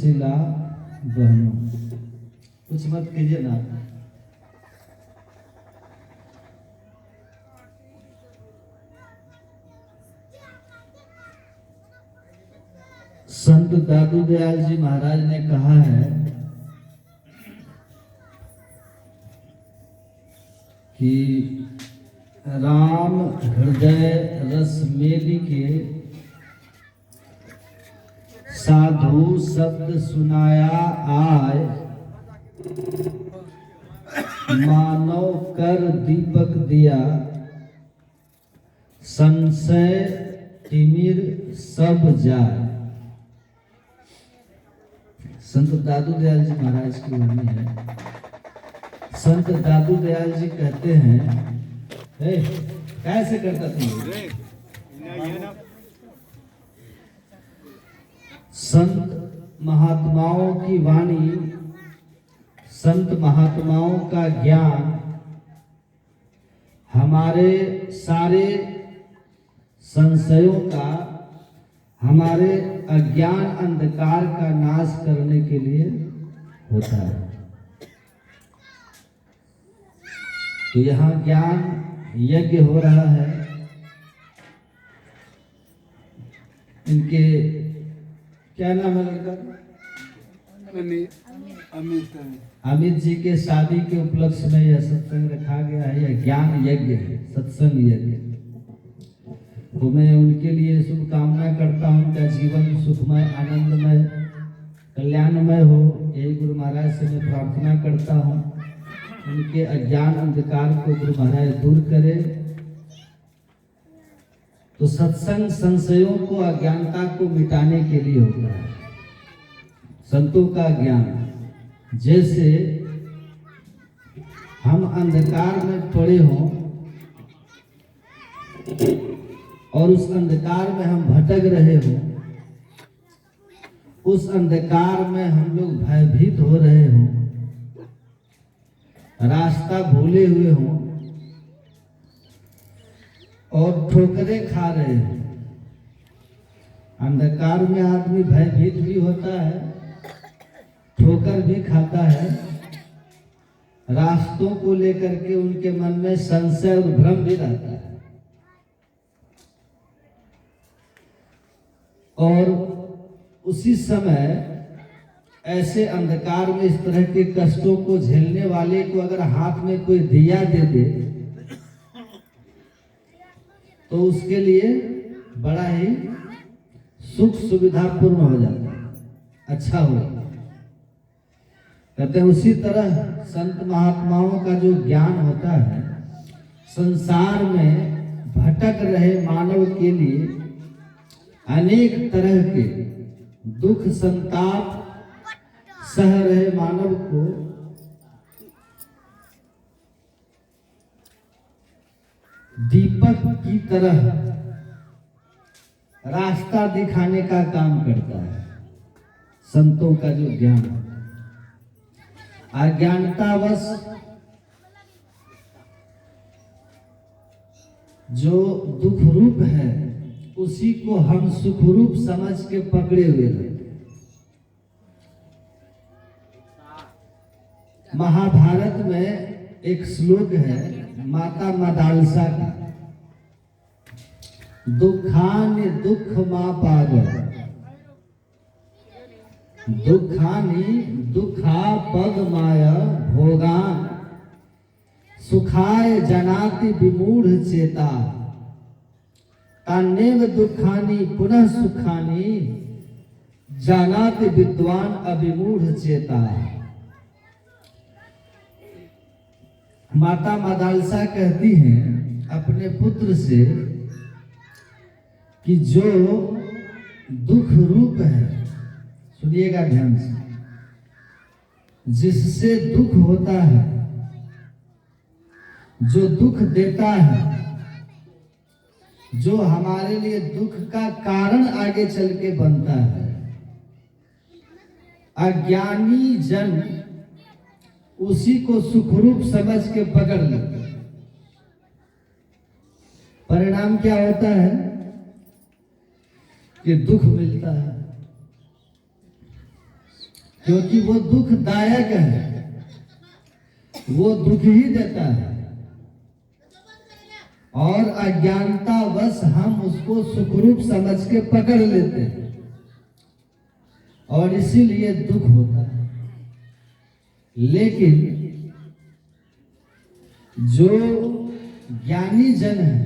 सुशीला बहनों, कुछ मत कीजिए ना। संत दादू दयाल जी महाराज ने कहा है कि राम हृदय रस मेली के साधु शब्द सुनाया आय, मानव कर दीपक दिया, संशय तिमिर सब जाए। संत दादू दयाल जी महाराज की वाणी है। संत दादू दयाल जी कहते हैं, कैसे करता तुम? संत महात्माओं की वाणी, संत महात्माओं का ज्ञान हमारे सारे संशयों का, हमारे अज्ञान अंधकार का नाश करने के लिए होता है। तो यहाँ ज्ञान यज्ञ हो रहा है। इनके क्या नाम है लड़का? अमित जी के शादी के उपलक्ष्य में यह सत्संग रखा गया है। यह ज्ञान यज्ञ है, सत्संग यज्ञ। तो मैं उनके लिए शुभकामना करता हूँ, उनका जीवन सुखमय, आनंदमय, कल्याणमय हो। यही गुरु महाराज से मैं प्रार्थना करता हूँ, उनके अज्ञान अंधकार को गुरु महाराज दूर करे। तो सत्संग संशयों को, अज्ञानता को मिटाने के लिए होता है। संतों का ज्ञान, जैसे हम अंधकार में पड़े हों और उस अंधकार में हम भटक रहे हों, उस अंधकार में हम लोग भयभीत हो रहे हों, रास्ता भूले हुए हों और ठोकरें खा रहे हों। अंधकार में आदमी भयभीत भी होता है, ठोकर भी खाता है। रास्तों को लेकर के उनके मन में संशय और भ्रम भी रहता है। और उसी समय ऐसे अंधकार में इस तरह के कष्टों को झेलने वाले को अगर हाथ में कोई दिया दे दे तो उसके लिए बड़ा ही सुख सुविधापूर्ण हो जाता है, अच्छा हो जाता है। कहते हैं उसी तरह संत महात्माओं का जो ज्ञान होता है, संसार में भटक रहे मानव के लिए अनेक तरह के दुख संताप सह रहे मानव को दीपक की तरह रास्ता दिखाने का काम करता है। संतों का जो ज्ञान, अज्ञानतावश जो दुख रूप है उसी को हम सुख रूप समझ के पकड़े हुए रहते। महाभारत में एक श्लोक है माता मदालसा का, दुखानि दुख मा पागल, दुखानि दुखा पद माया भोगान, सुखाय जनाति विमूढ़ चेता, तान्येव दुखानि पुनः सुखानि, जानाति विद्वान अविमूढ़ चेता। माता मदालसा कहती हैं अपने पुत्र से कि जो दुख रूप है, सुनिएगा ध्यान से, जिससे दुख होता है, जो दुख देता है, जो हमारे लिए दुख का कारण आगे चल के बनता है, अज्ञानी जन उसी को सुखरूप समझ के पकड़ लेते हैं। परिणाम क्या होता है कि दुख मिलता है। क्योंकि वो दुखदायक है, वो दुख ही देता है, और अज्ञानतावश हम उसको सुखरूप समझ के पकड़ लेते हैं और इसीलिए दुख होता है। लेकिन जो ज्ञानी जन है,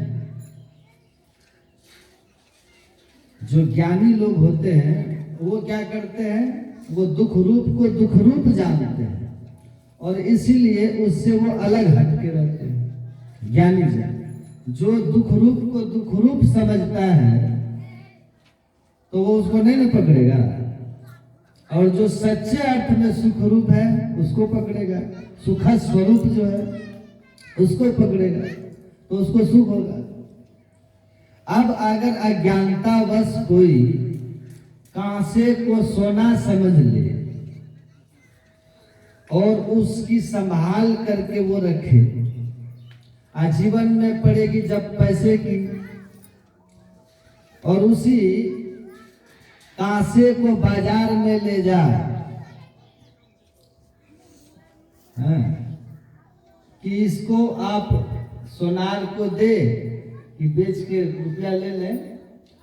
जो ज्ञानी लोग होते हैं, वो क्या करते हैं, वो दुख रूप को दुख रूप जानते हैं और इसीलिए उससे वो अलग हटके रहते हैं। ज्ञानी जन जो दुख रूप को दुख रूप समझता है तो वो उसको नहीं ना पकड़ेगा, और जो सच्चे अर्थ में सुख रूप है उसको पकड़ेगा, सुख स्वरूप जो है उसको पकड़ेगा तो उसको सुख होगा। अब अगर अज्ञानतावश कोई कांसे को सोना समझ ले और उसकी संभाल करके वो रखे, आजीवन में पड़ेगी जब पैसे की, और उसी कांसे को बाजार में ले जाए, हाँ, कि इसको आप सोनार को दे कि बेच के रुपया ले लें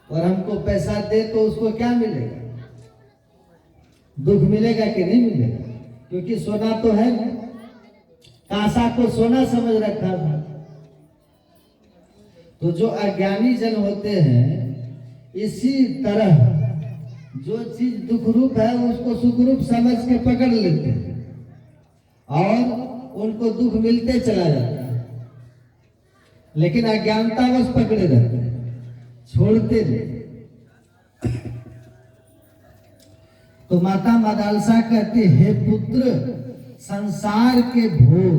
और हमको पैसा दे, तो उसको क्या मिलेगा, दुख मिलेगा कि नहीं मिलेगा, क्योंकि सोना तो है ना, कांसा को सोना समझ रखा था। तो जो अज्ञानी जन होते हैं इसी तरह जो चीज दुख रूप है उसको सुख रूप समझ के पकड़ लेते हैं और उनको दुख मिलते चला जाता है, लेकिन अज्ञानतावश पकड़े रहते हैं, छोड़ते नहीं। तो माता मदालसा कहती है, पुत्र संसार के भोग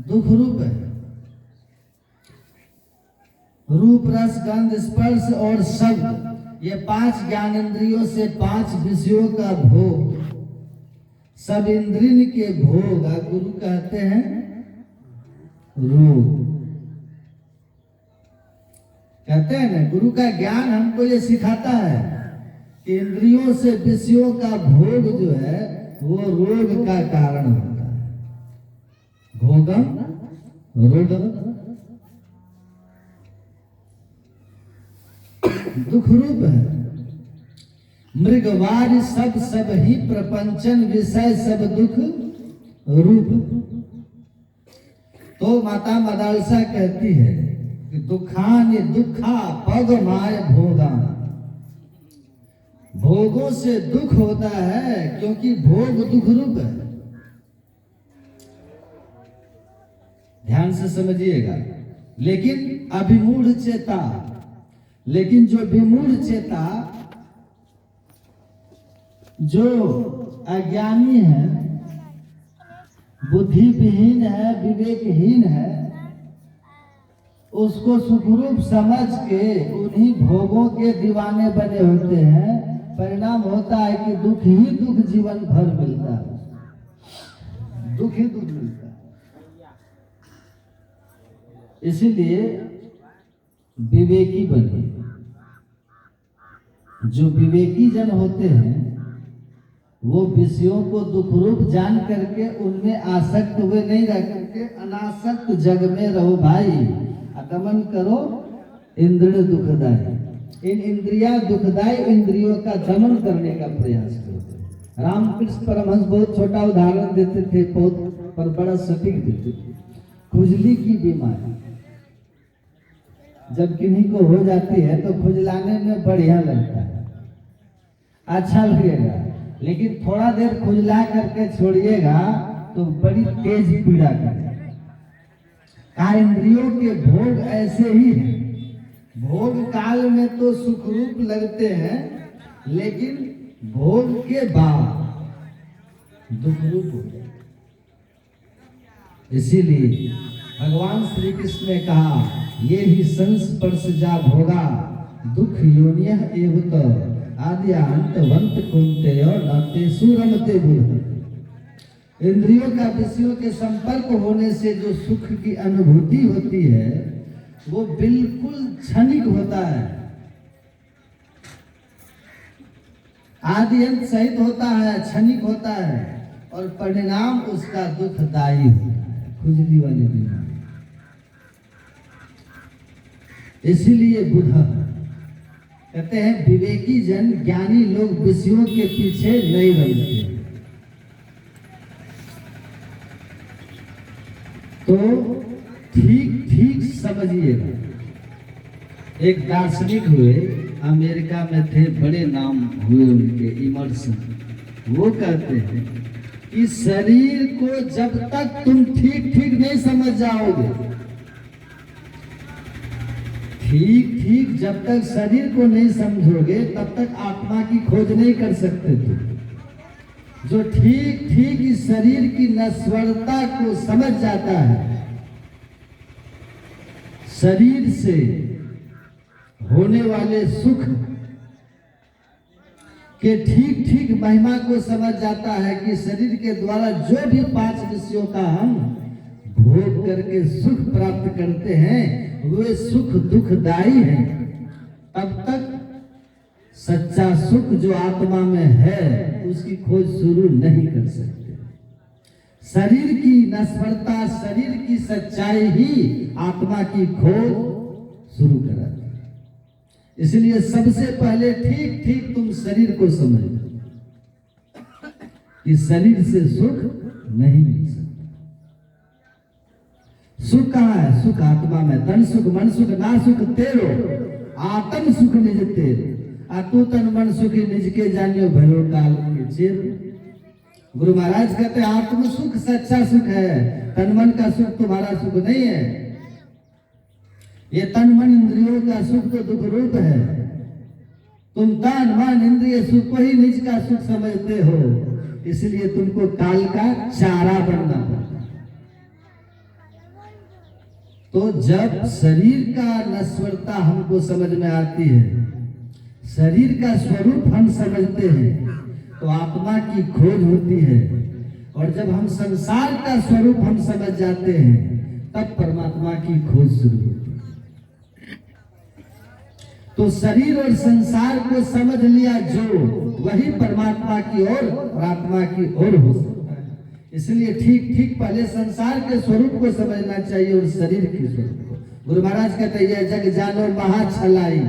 दुख रूप है, रूप रस गंध स्पर्श और शब्द, ये 5 ज्ञानेंद्रियों से 5 विषयों का भोग, सब इंद्रिय के भोग गुरु कहते हैं रूप। कहते हैं ना, गुरु का ज्ञान हमको ये सिखाता है कि इंद्रियों से विषयों का भोग जो है वो रोग का कारण होता है। भोगम रोगम दुख रूप है। मृगवार सब ही प्रपंचन विषय सब दुख रूप। तो माता मदालसा कहती है कि दुखानि दुखा पग माय भोगा, भोगों से दुख होता है क्योंकि भोग दुख रूप है। ध्यान से समझिएगा। लेकिन अभिमूढ़ चेता, लेकिन जो विमूढ़ चेता, जो अज्ञानी है, बुद्धि विहीन है, विवेकहीन है, उसको सुखरूप समझ के उन्हीं भोगों के दीवाने बने होते हैं। परिणाम होता है कि दुख ही दुख जीवन भर मिलता है, दुख ही दुख मिलता है। इसीलिए विवेकी बने। जो विवेकी जन होते हैं वो विषयों को दुख रूप जान करके उनमें आसक्त हुए नहीं रह करके अनासक्त जग में रहो भाई, दमन करो इंद्रिय दुखदाई। इन इंद्रिया दुखदाई इंद्रियों का दमन करने का प्रयास करो। रामकृष्ण परमहंस बहुत छोटा उदाहरण देते थे, बहुत पर बड़ा सटीक देते थे। खुजली की बीमारी जब किन्हीं को हो जाती है तो खुजलाने में बढ़िया लगता है, अच्छा लगेगा, लेकिन थोड़ा देर खुजला करके छोड़िएगा तो बड़ी तेज पीड़ा करेगा। इंद्रियों के भोग ऐसे ही हैं। भोग काल में तो सुखरूप लगते हैं, लेकिन भोग के बाद दुख रूप हो जाए। इसीलिए भगवान श्री कृष्ण ने कहा, ये ही संस्पर्श जा भोगा दुख योनियः एवत आदि अंतवंत कुंते और नते सुरमते बुध। इंद्रियों का विषयों के संपर्क होने से जो सुख की अनुभूति होती है वो बिल्कुल क्षणिक होता है। आदि अंत सहित होता है, क्षणिक होता है और परिणाम उसका दुखदायी होता है, खुजली वाली बीमारी। इसीलिए बुधा कहते हैं विवेकी जन ज्ञानी लोग विषयों के पीछे नहीं बनते। तो ठीक ठीक समझिएगा। एक दार्शनिक हुए, अमेरिका में थे, बड़े नाम हुए उनके, इमर्सन। वो कहते हैं कि शरीर को जब तक तुम ठीक ठीक नहीं समझ जाओगे, ठीक ठीक जब तक शरीर को नहीं समझोगे तब तक आत्मा की खोज नहीं कर सकते तुम। जो ठीक ठीक इस शरीर की नश्वरता को समझ जाता है, शरीर से होने वाले सुख के ठीक ठीक महिमा को समझ जाता है कि शरीर के द्वारा जो भी 5 विषयों का हम भोग करके सुख प्राप्त करते हैं वे सुख दुखदायी हैं, तब तक सच्चा सुख जो आत्मा में है उसकी खोज शुरू नहीं कर सकते। शरीर की नश्वरता, शरीर की सच्चाई ही आत्मा की खोज शुरू कराती है। इसलिए सबसे पहले ठीक ठीक तुम शरीर को समझो कि शरीर से सुख नहीं मिल सकता। सुख कहाँ है? सुख आत्मा में। तन सुख मन सुख ना सुख तेरो, आत्म सुख निज तेरो। आ तू तन मन सुखी निज के जानियो भयो काल के चेरो। गुरु महाराज कहते हैं आत्म सुख सच्चा सुख है, तन मन का सुख तुम्हारा सुख नहीं है। ये तन मन इंद्रियों का सुख तो दुख रूप है। तुम तन मन इंद्रिय सुख को ही निज का सुख समझते हो, इसलिए तुमको काल का चारा बनना पड़ता। तो जब शरीर का नश्वरता हमको समझ में आती है, शरीर का स्वरूप हम समझते हैं, तो आत्मा की खोज होती है। और जब हम संसार का स्वरूप हम समझ जाते हैं, तब परमात्मा की खोज शुरू होती है। तो शरीर और संसार को समझ लिया जो, वही परमात्मा की ओर और आत्मा की ओर हो सकता है। इसलिए ठीक ठीक पहले संसार के स्वरूप को समझना चाहिए और शरीर के स्वरूप को। गुरु महाराज कहते हैं जग जानो महा छलाई।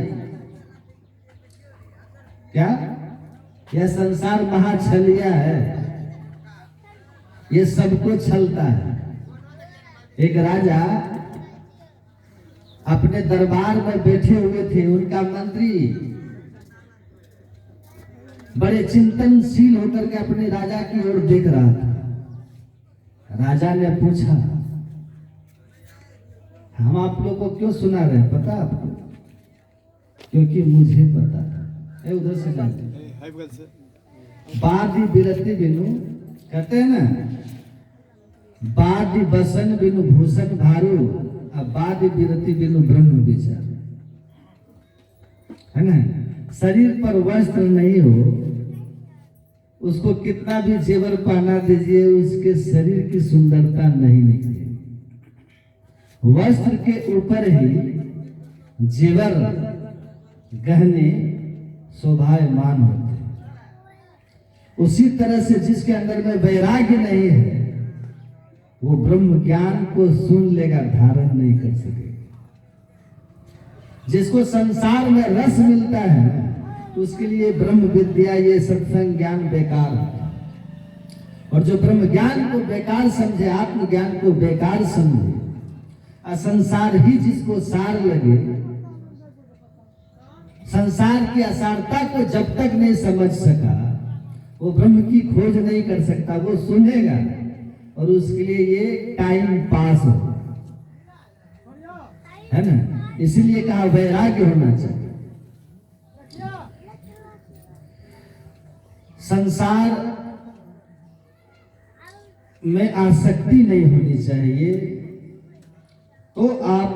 क्या? यह संसार महा छलिया है, ये सबको छलता है। एक राजा अपने दरबार में बैठे हुए थे, उनका मंत्री बड़े चिंतनशील होकर के अपने राजा की ओर देख रहा था। राजा ने पूछा, हम आप लोग को क्यों सुना रहे हैं पता आपको? क्योंकि मुझे पता है। उधर से जाते बादी बिरती बिनु, कहते हैं ना, बादी बसन बिनु भूषण भारू, अब बादी बिरती बिनु ब्रह्म विचार, है ना। शरीर पर वस्त्र नहीं हो, उसको कितना भी जेवर पहना दीजिए, उसके शरीर की सुंदरता नहीं निकलेगी। वस्त्र के ऊपर ही जेवर गहने शोभायमान होते हैं। उसी तरह से जिसके अंदर में वैराग्य नहीं है, वो ब्रह्म ज्ञान को सुन लेगा, धारण नहीं कर सकेगा। जिसको संसार में रस मिलता है, उसके लिए ब्रह्म विद्या, ये सत्संग ज्ञान बेकार है। और जो ब्रह्म ज्ञान को बेकार समझे, आत्मज्ञान को बेकार समझे, असंसार ही जिसको सार लगे, संसार की असारता को जब तक नहीं समझ सका, वो ब्रह्म की खोज नहीं कर सकता। वो सुनेगा और उसके लिए ये टाइम पास हो, है ना। इसीलिए कहा वैराग्य होना चाहिए। संसार में आसक्ति नहीं होनी चाहिए। तो आप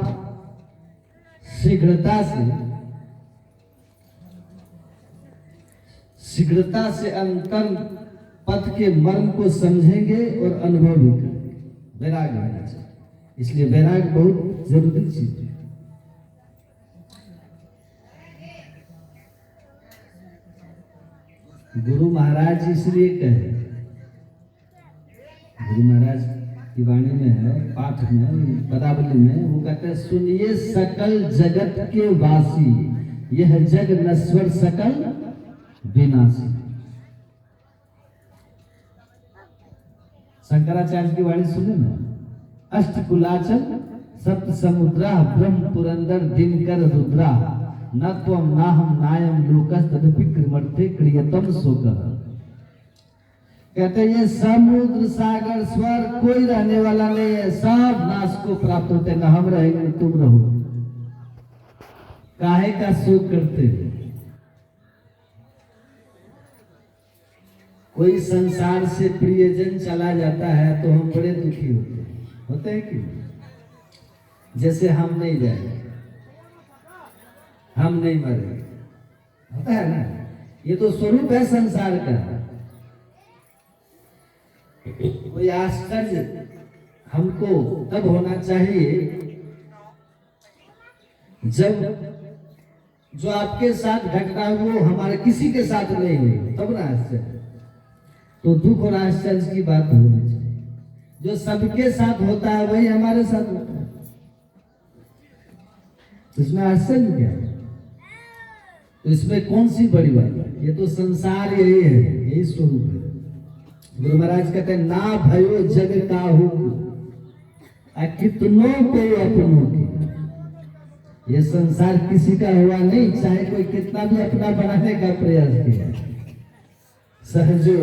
शीघ्रता से अंतर पथ के मर्म को समझेंगे और अनुभव भी करेंगे। वैराग्य होना चाहिए। इसलिए वैराग्य बहुत जरूरी चीज है। गुरु महाराज इसलिए कहे, गुरु महाराज की वाणी में है, पाठ में, पदावली में वो कहते हैं, सुनिए सकल जगत के वासी, यह जग नश्वर सकल विनाशी। शंकराचार्य की वाणी सुने ना, अष्टकुलाचल सप्त समुद्रा ब्रह्म पुरंदर दिनकर रुद्रा न त्वम नाहम नायम लोकस तदपि कृमर्थे क्रियतम सोकर। कहते ये समुद्र सागर स्वर कोई रहने वाला नहीं है, सब नाश को प्राप्त होते, न हम रहेंगे न तुम रहो, काहे का शोक करते हो। कोई संसार से प्रियजन चला जाता है तो हम बड़े दुखी होते हैं कि जैसे हम नहीं जाएंगे, हम नहीं मरेंगे, होता है ना। ये तो स्वरूप है संसार का। कोई आश्चर्य हमको तब होना चाहिए जब जो आपके साथ घटना वो हमारे किसी के साथ नहीं हुई, तब ना आश्चर्य। तो दुख और आश्चर्य की बात होनी चाहिए, जो सबके साथ होता है वही हमारे साथ होता है, इसमें आश्चर्य क्या है? तो इसमें कौन सी बड़ी बात है? ये तो संसार यही है, यही स्वरूप है। गुरु महाराज कहते हैं, ना भयो जग काहू कितनों को अपनों की। ये संसार किसी का हुआ नहीं, चाहे कोई कितना भी अपना बनाने का प्रयास किया। सहजो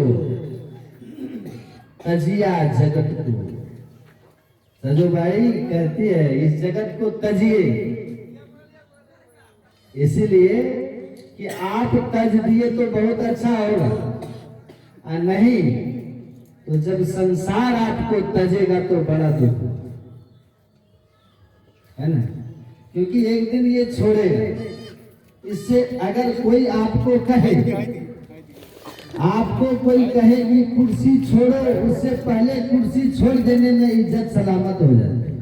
तजिया जगत को, सजो भाई कहती है इस जगत को तजिए, इसीलिए कि आप तज दिए तो बहुत अच्छा होगा, और नहीं तो जब संसार आपको तजेगा तो बड़ा दुख है ना, क्योंकि एक दिन ये छोड़ेगा। इससे अगर कोई आपको कहे, आपको कोई कहे कि कुर्सी छोड़ो, उससे पहले कुर्सी छोड़ देने में इज्जत सलामत हो जाती है।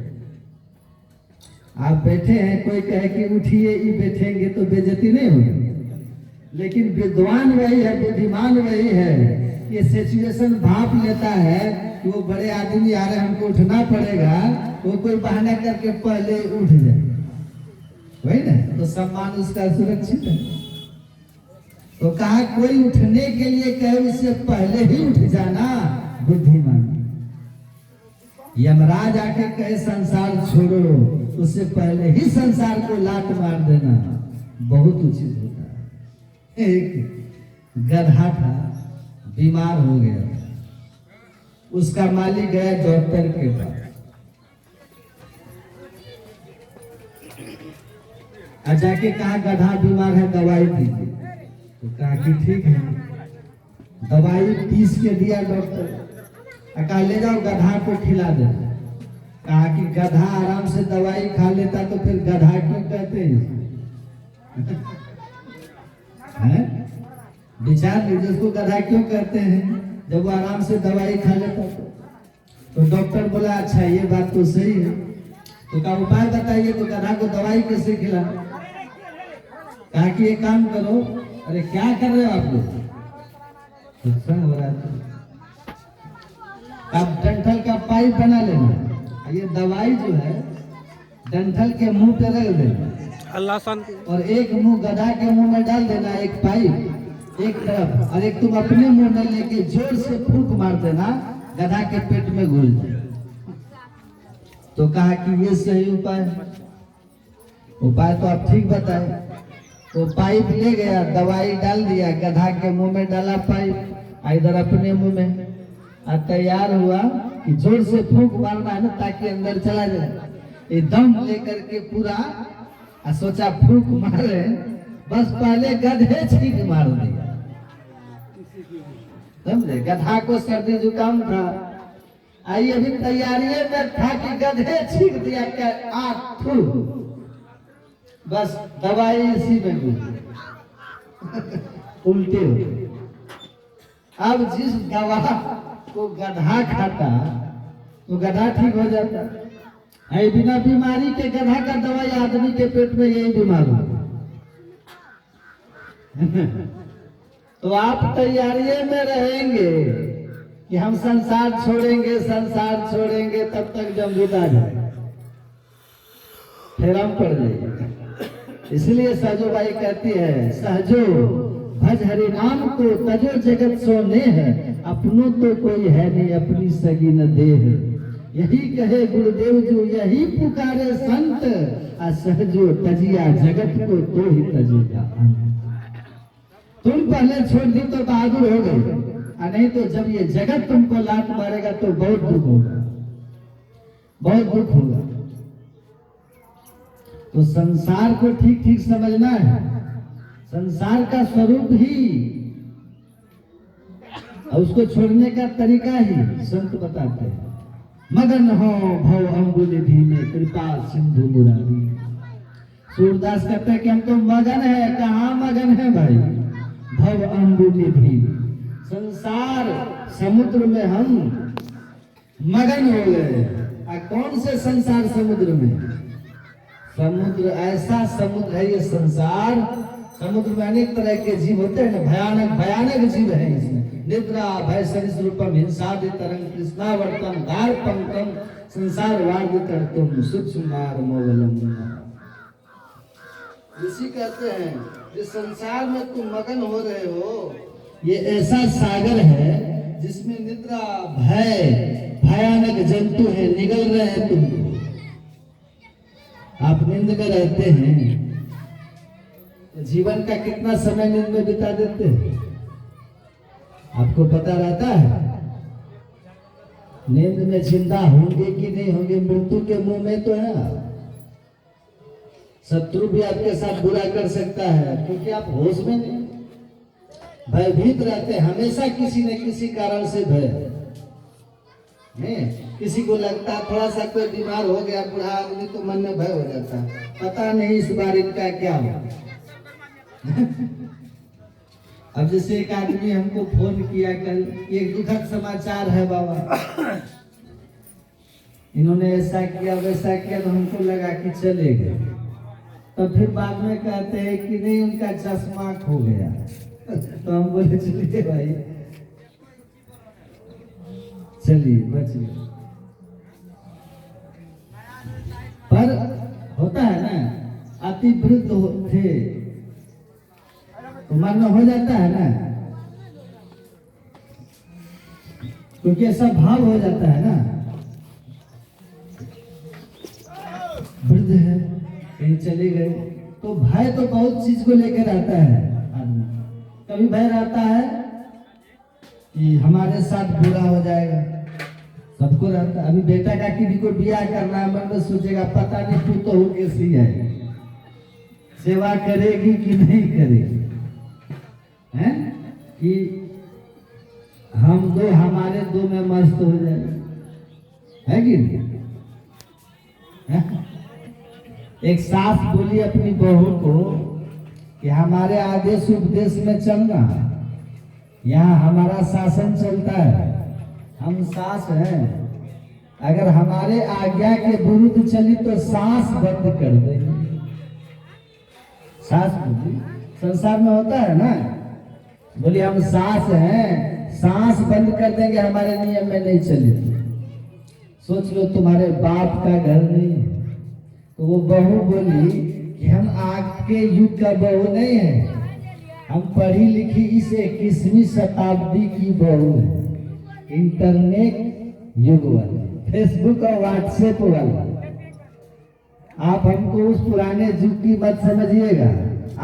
आप बैठे हैं, कोई कहे कि उठिए ही बैठेंगे तो बेइज्जती नहीं होगी, लेकिन विद्वान वही है, बुद्धिमान वही है, ये सिचुएशन भाप लेता है कि वो बड़े आदमी आ रहे, हमको उठना पड़ेगा, वो कोई बहाना करके पहले उठ जाए, वही ना, तो सम्मान उसका सुरक्षित है। तो कहा कोई उठने के लिए कहे उससे पहले ही उठ जाना बुद्धिमान। यमराज आके कहे संसार छोड़ो, उससे पहले ही संसार को लात मार देना बहुत उचित होता है। एक गधा था, बीमार हो गया, उसका मालिक गया डॉक्टर के पास, जाके कहा गधा बीमार है, दवाई दीजिए। तो कहा कि ठीक है, दवाई पीस के दिया डॉक्टर, कहा ले जाओ गधा को खिला दे। कहा कि गधा आराम से दवाई खा लेता तो फिर गधा क्यों कहते हैं? विचार लीजिए, उसको गधा क्यों कहते हैं जब वो आराम से दवाई खा लेता तो डॉक्टर बोला अच्छा ये बात तो सही है, तो कहा उपाय बताइए, तो गधा को दवाई कैसे खिला? कहा कि ये काम करो, अरे क्या कर रहे हो आप लोग, सत्संग हो रहा है, आप डंठल का पाइप बना लेना, ये दवाई जो है डंठल के मुंह पे रख देना, अल्लाह शांति, और एक मुंह गधा के मुंह में डाल देना, एक पाइप एक तरफ, और एक तुम अपने मुंह में लेके जोर से फूंक मार देना, गधा के पेट में घुल जाए। तो कहा कि ये सही उपाय, उपाय तो आप ठीक बताए। तो पाइप ले गया, दवाई डाल दिया, गधा के मुंह में डाला पाइप, इधर अपने मुंह में, और तैयार हुआ कि जोर से फूंक मारना है ना ताकि अंदर चला जाए। ये दम लेकर के पूरा सोचा फूंक मारे, बस पहले गधे छींक मार दिया, समझे? गधा को सर्दी जुकाम था, आई अभी तैयारी में था कि गधे छींक दिया, क्या बस दवाई इसी में उल्टे हो। अब जिस दवा को गधा खाता तो गधा ठीक हो जाता है, बिना बीमारी के गधा का दवाई आदमी के पेट में यही बीमार हो। तो आप तैयारी में रहेंगे कि हम संसार छोड़ेंगे, संसार छोड़ेंगे, तब तक जब विदा जाए फिर हम पड़ जाएंगे। इसलिए सहजो बाई कहती है, सहजो भज हरि नाम को तजो जगत सोने है, अपनों तो कोई है नहीं अपनी सगी न देह। यही कहे गुरुदेव जो यही पुकारे संत, असहजो तजिया जगत को तो ही तजेगा अंत। तुम पहले छोड़ दी तो बहादुर हो गए, और नहीं तो जब ये जगत तुमको लात मारेगा तो बहुत दुख होगा, बहुत दुख होगा। तो संसार को ठीक ठीक समझना है, संसार का स्वरूप ही और उसको छोड़ने का तरीका ही संत बताते हैं। मगन हो भव अम्बुनिधि में कृपा सिंधु मुरारी। सूरदास कहते हैं कि हम तो मगन है, कहाँ मगन है भाई? भव अम्बुनिधि, संसार समुद्र में हम मगन हो गए। कौन से संसार समुद्र में? समुद्र ऐसा समुद्र है ये संसार। समुद्र में अनेक तरह के जीव होते हैं ना, भयानक भयानक जीव है इसमें। निद्रा भय सरिसरूपम हिंसादि तरंग कृष्णावर्तम धार पंकम संसार वार्ग करतुम सूक्ष्मार मोगलम। ऋषि कहते हैं जिस संसार में तुम मगन हो रहे हो, ये ऐसा सागर है जिसमें निद्रा भय भयानक जंतु है, निगल रहे हैं तुमको। आप नींद में रहते हैं तो जीवन का कितना समय नींद में बिता देते हैं आपको पता रहता है? नींद में जिंदा होंगे कि नहीं होंगे, मृत्यु के मुंह में तो है। शत्रु भी आपके साथ बुरा कर सकता है क्योंकि आप होश में नहीं, भयभीत रहते हैं हमेशा, किसी न किसी कारण से भय नहीं। किसी को लगता है थोड़ा सा कोई बीमार हो गया बूढ़ा आदमी तो मन में भय हो जाता है, पता नहीं इस बार इनका क्या हो। अब जैसे एक आदमी हमको फोन किया कल, एक दुखद समाचार है बाबा, इन्होंने ऐसा किया वैसा किया, तो हमको लगा कि चले गए। तो फिर बाद में कहते हैं कि नहीं उनका चश्मा खो गया। तो हम बोले चलिए भाई, चलिए बच गए। पर होता है ना, अति वृद्ध थे तो मन में हो जाता है ना, क्योंकि ऐसा भाव हो जाता है ना, वृद्ध है कहीं चले गए तो भय तो बहुत चीज को लेकर आता है आदमी। कभी भय रहता है कि हमारे साथ बुरा हो जाएगा, सबको रहता है। अभी बेटा का किसी को बियाह करना है, मन में सोचेगा पता नहीं तू तो हो कैसी है, सेवा करेगी कि नहीं करेगी, हैं? कि हम दो हमारे दो में मस्त हो जाएगा, है कि नहीं? एक सास बोली अपनी बहू को कि हमारे आदेश उपदेश में चलना, यहाँ हमारा शासन चलता है, हम सास हैं, अगर हमारे आज्ञा के विरुद्ध चली तो सांस बंद कर देंगे। सास बोली, संसार में होता है ना, बोली हम सास हैं, सांस बंद कर देंगे, हमारे नियम में नहीं चले। सोच लो तुम्हारे बाप का घर नहीं है। तो वो बहू बोली कि हम आपके युग का बहू नहीं है, हम पढ़ी लिखी इस 21वीं शताब्दी की बहू है, इंटरनेट युग वाले, फेसबुक और व्हाट्सएप वाले। आप हमको उस पुराने युग की मत समझिएगा।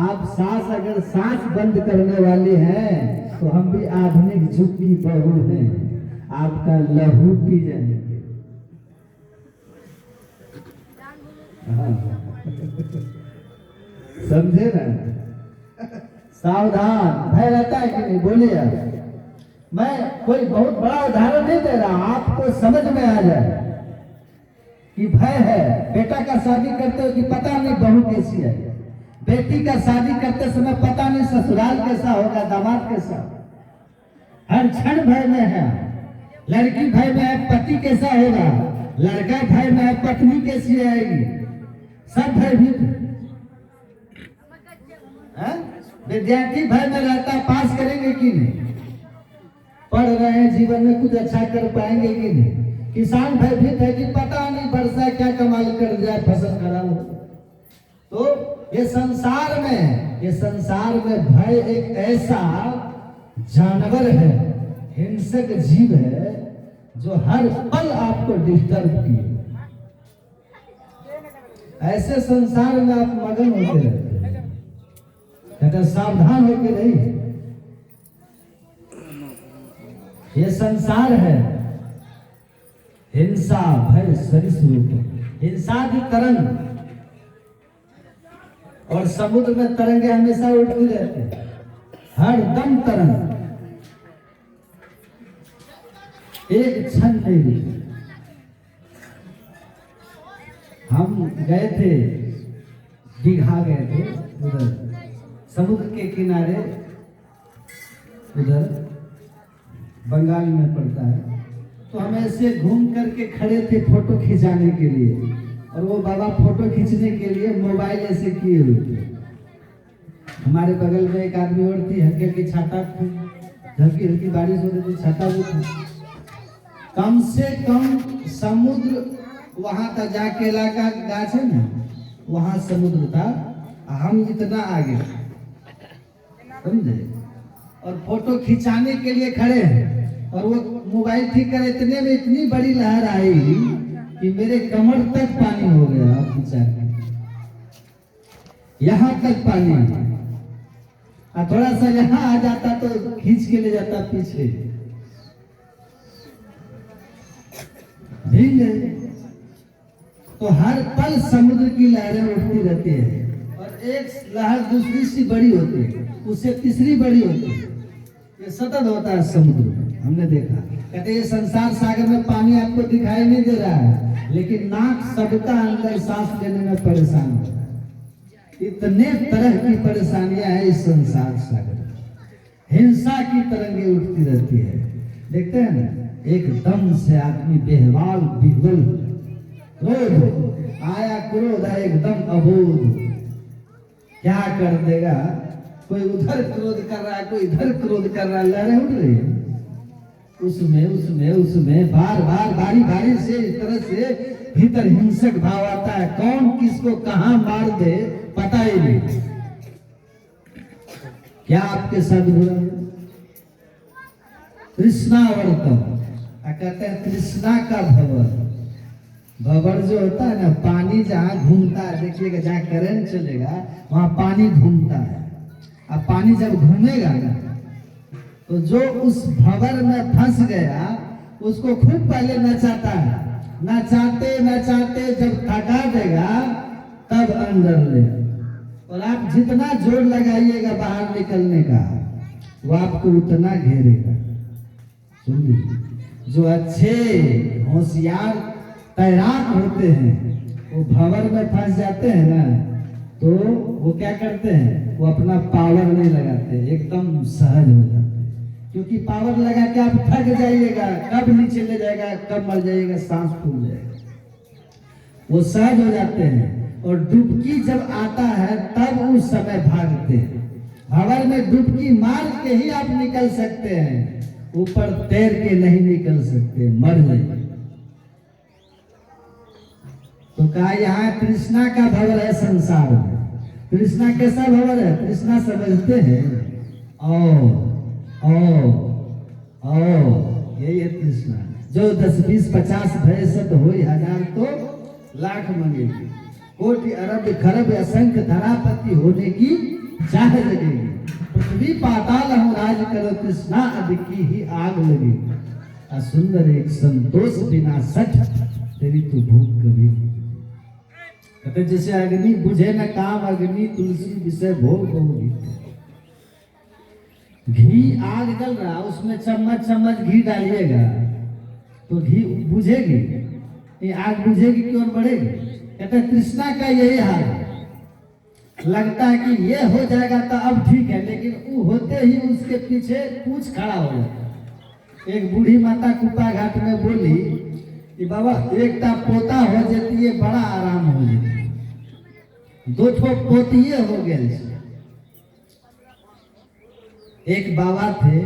आप सांस अगर सांस बंद करने वाले हैं तो हम भी आधुनिक युग की बहू हैं, आपका लहू पी जाएंगे। समझे ना? सावधान, भय रहता है कि नहीं? बोलिए आप। मैं कोई बहुत बड़ा उदाहरण नहीं दे रहा, आपको समझ में आ जाए कि भय है। बेटा का शादी करते हो कि पता नहीं बहू कैसी है, बेटी का शादी करते समय पता नहीं ससुराल कैसा होगा, दामाद कैसा। हर क्षण भय में है। लड़की भय में है पति कैसा होगा, लड़का भय में है पत्नी कैसी आएगी, सब भयभीत है। विद्यार्थी भय में रहता, पास करेंगे कि नहीं? पढ़ रहे हैं, जीवन में कुछ अच्छा कर पाएंगे कि नहीं? किसान भयभीत है कि पता नहीं वर्षा क्या कमाल कर जाए, फसल खराब हो। तो ये संसार में भय एक ऐसा जानवर है, हिंसक जीव है, जो हर पल आपको डिस्टर्ब किए। ऐसे संसार में आप मगन होते रहते हैं। कहते सावधान होकर रहिए, ये संसार है हिंसा भय सरिसरूप। हिंसा की तरंग, और समुद्र में तरंगे हमेशा उठती रहती है, हर दम तरंग, एक क्षण नहीं रुकी। हम गए थे, दीघा गए थे, उधर समुद्र के किनारे, उधर बंगाल में पड़ता है। तो हम ऐसे घूम करके खड़े थे फोटो खिंचाने के लिए, और वो बाबा फोटो खींचने के लिए मोबाइल ऐसे किए हुए थे। हमारे बगल में एक आदमी और थी, हल्की हल्की छाता थी, हल्की हल्की बारिश हो रही थी, छाता भी था। कम से कम समुद्र वहां तक जाके इलाका गाछ है ना, वहां समुद्र था, हम इतना आगे, समझे? और फोटो खिंचाने के लिए खड़े हैं, और वो मोबाइल ठीक करे, इतने में इतनी बड़ी लहर आई कि मेरे कमर तक पानी हो गया। खिंचा के यहाँ तक पानी, और थोड़ा सा यहाँ आ जाता तो खींच के ले जाता पीछे। भीग गए। तो हर पल समुद्र की लहरें उठती रहती है, और एक लहर दूसरी सी बड़ी होती है, उससे तीसरी बड़ी होती है। ये सतत होता है समुद्र में, हमने देखा। कहते ये संसार सागर में पानी आपको दिखाई नहीं दे रहा है, लेकिन नाक सबका अंदर सांस लेने में परेशान हो रहा है। इतने तरह की परेशानियां हैं इस संसार सागर में। हिंसा की तरंगे उठती रहती है, देखते हैं ना, एकदम से आदमी बेहवाल बिगल, क्रोध आया, क्रोध है एकदम अबोध, क्या कर देगा? कोई उधर क्रोध कर रहा है, कोई इधर क्रोध कर रहा है, लहरें उठ रही है। उसमें बार बार बारी बारी से इस तरह से भीतर हिंसक भाव आता है। कौन किसको कहां मार दे पता ही नहीं। क्या आपके साथ बुरा है? तृष्णावर्तम, कहते हैं तृष्णा का भंवर। भंवर जो होता है ना, पानी जहाँ घूमता है, देखिएगा जहाँ करंट चलेगा वहां पानी घूमता है। अब पानी जब घूमेगा ना, तो जो उस भंवर में फंस गया उसको खूब पहले नचाता है, नचाते नचाते जब थका देगा तब अंदर ले। और आप जितना जोर लगाइएगा बाहर निकलने का, वो आपको उतना घेरेगा। सुनिए, जो अच्छे होशियार तैराक होते हैं वो भंवर में फंस जाते हैं ना, तो वो क्या करते हैं, वो अपना पावर नहीं लगाते, एकदम सहज हो जाते हैं। क्योंकि पावर लगा के आप थक जाइएगा, कब नीचे ले जाएगा, कब मर जाइएगा, सांस फूल जाएगा। वो सहज हो जाते हैं, और डुबकी जब आता है तब उस समय भागते हैं। भंवर में डुबकी मार के ही आप निकल सकते हैं, ऊपर तैर के नहीं निकल सकते, मर जाएंगे। तो कहा यहाँ कृष्णा का भंवर है संसार में। कृष्णा कैसा भंवर है? कृष्णा समझते हैं यही है कृष्णा। जो 10 20 50 भय सत हो 1000 तो लाख मंगेगी, कोटि अरब खरब असंख्य धरापति होने की चाह लगेगी। पृथ्वी पाताल हम राज करो, कृष्णा अधिक की ही आग लगेगी। असुंदर एक संतोष बिना सठ, तेरी तो भूख कभी। कहते जैसे अग्नि बुझे न काम, अग्नि तुलसी विषय भोग होगी। घी आग जल रहा, उसमें चम्मच चम्मच घी डालिएगा तो घी बुझेगी, ये आग बुझेगी क्यों बढ़ेगी? कहते कृष्णा का यही हाल है। लगता है कि ये हो जाएगा तो अब ठीक है, लेकिन वो होते ही उसके पीछे पूछ खड़ा हो जाता। एक बूढ़ी माता कुप्पा घाट में बोली कि बाबा एक पोता हो जाती है, बड़ा आराम हो जाती, 2 पोतिये हो गए, एक बाबा थे,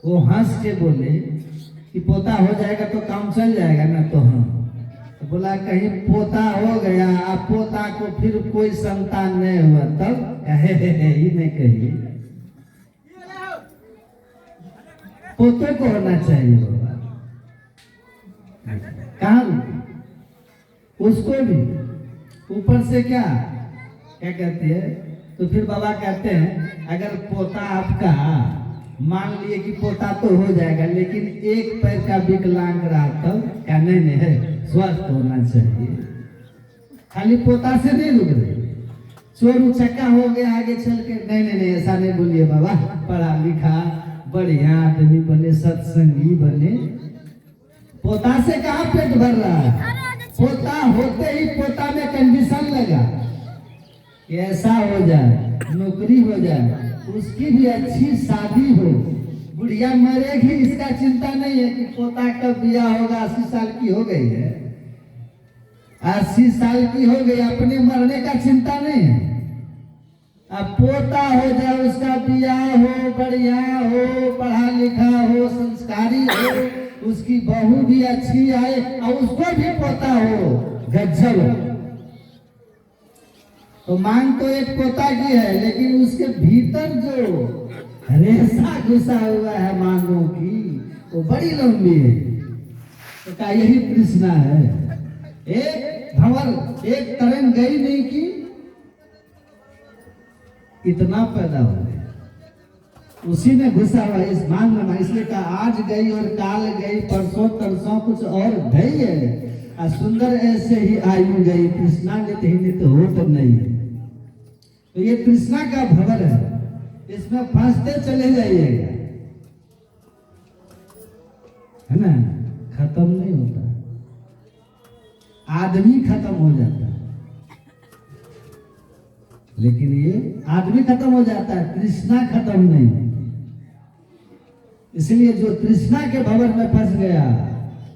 वो हंस के बोले कि पोता हो जाएगा तो काम चल जाएगा ना। तो हाँ, तो बोला कहीं पोता हो गया, अब पोता को फिर कोई संतान नहीं हुआ तब कहे ही नहीं कही, पोतों को होना चाहिए बाबा। कहाँ उसको भी ऊपर से क्या क्या कहती है। तो फिर बाबा कहते हैं अगर पोता आपका मान लिए कि पोता तो हो जाएगा, लेकिन एक पैर का विकलांग रहा तब क्या नहीं है, स्वस्थ होना चाहिए। खाली पोता से नहीं रुक रहे, चोर उचक्का हो गया आगे चल के, नहीं नहीं नहीं ऐसा नहीं बोलिए बाबा, पढ़ा लिखा बढ़िया आदमी बने, सत्संगी बने। पोता से कहाँ पेट भर रहा है, पोता होते ही पोता में कंडीशन लगा कि ऐसा हो जाए, नौकरी हो जाए, उसकी भी अच्छी शादी हो, बुढ़िया मरेगी इसका चिंता नहीं है कि पोता कब ब्याह होगा। 80 साल की हो गई है, 80 साल की हो गई, अपने मरने का चिंता नहीं है। अब पोता हो जाए, उसका ब्याह हो, बढ़िया हो, पढ़ा लिखा हो, संस्कारी हो, उसकी बहू भी अच्छी आए और उसको भी पोता हो, गजब। तो मांग तो एक पोता की है, लेकिन उसके भीतर जो रेशा घुसा हुआ है मांगों की, वो बड़ी लंबी है। तो क्या यही कृष्णा है, एक भंवर एक तरंग गई नहीं की इतना पैदा हो गया, उसी में घुसा हुआ इस मांग में। इसलिए कहा आज गई और काल गई, परसों तरसों कुछ और गई है, सुंदर ऐसे ही आयु गई, कृष्णा नित हो तो नहीं। तो ये कृष्णा का भंवर है, इसमें फंसते चले जाइएगा, है ना, खत्म नहीं होता, आदमी खत्म हो जाता है। लेकिन ये आदमी खत्म हो जाता है, तृष्णा खत्म नहीं होती। इसलिए जो तृष्णा के भंवर में फंस गया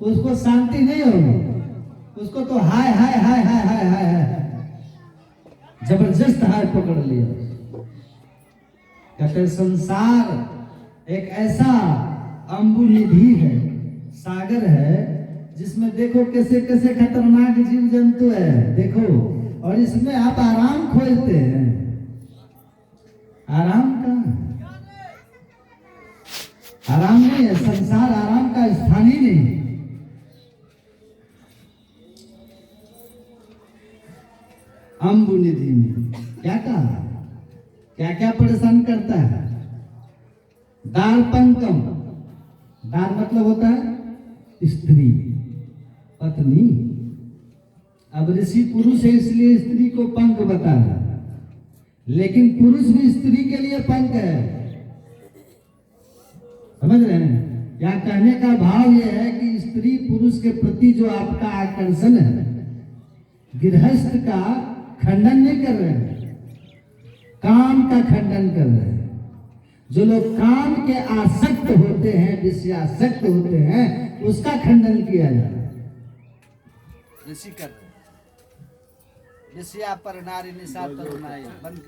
उसको शांति नहीं होगी, उसको तो हाय हाय हाय हाय हाय हाय हाय जबरदस्त हाय पकड़ लिया। कहते संसार एक ऐसा अम्बु निधि है, सागर है, जिसमें देखो कैसे कैसे खतरनाक जीव जंतु है, देखो, और इसमें आप आराम खोजते हैं। आराम का आराम नहीं है, संसार आराम का स्थान ही नहीं। अम्बु निधि में क्या कहा, क्या क्या परेशान करता है। दार पंकम, दार मतलब होता है स्त्री, पत्नी। अब ऋषि पुरुष है इसलिए स्त्री को पंख बताया, लेकिन पुरुष भी स्त्री के लिए पंख है, समझ रहे हैं। यहाँ कहने का भाव यह है कि स्त्री पुरुष के प्रति जो आपका आकर्षण है, गृहस्थ का खंडन नहीं कर रहे हैं, काम का खंडन कर रहे हैं। जो लोग काम के आसक्त होते हैं, विषयासक्त होते हैं, उसका खंडन किया जा रहा है। ऋषि कर रहे, विषया पर नारी निशा तरुणाई बंद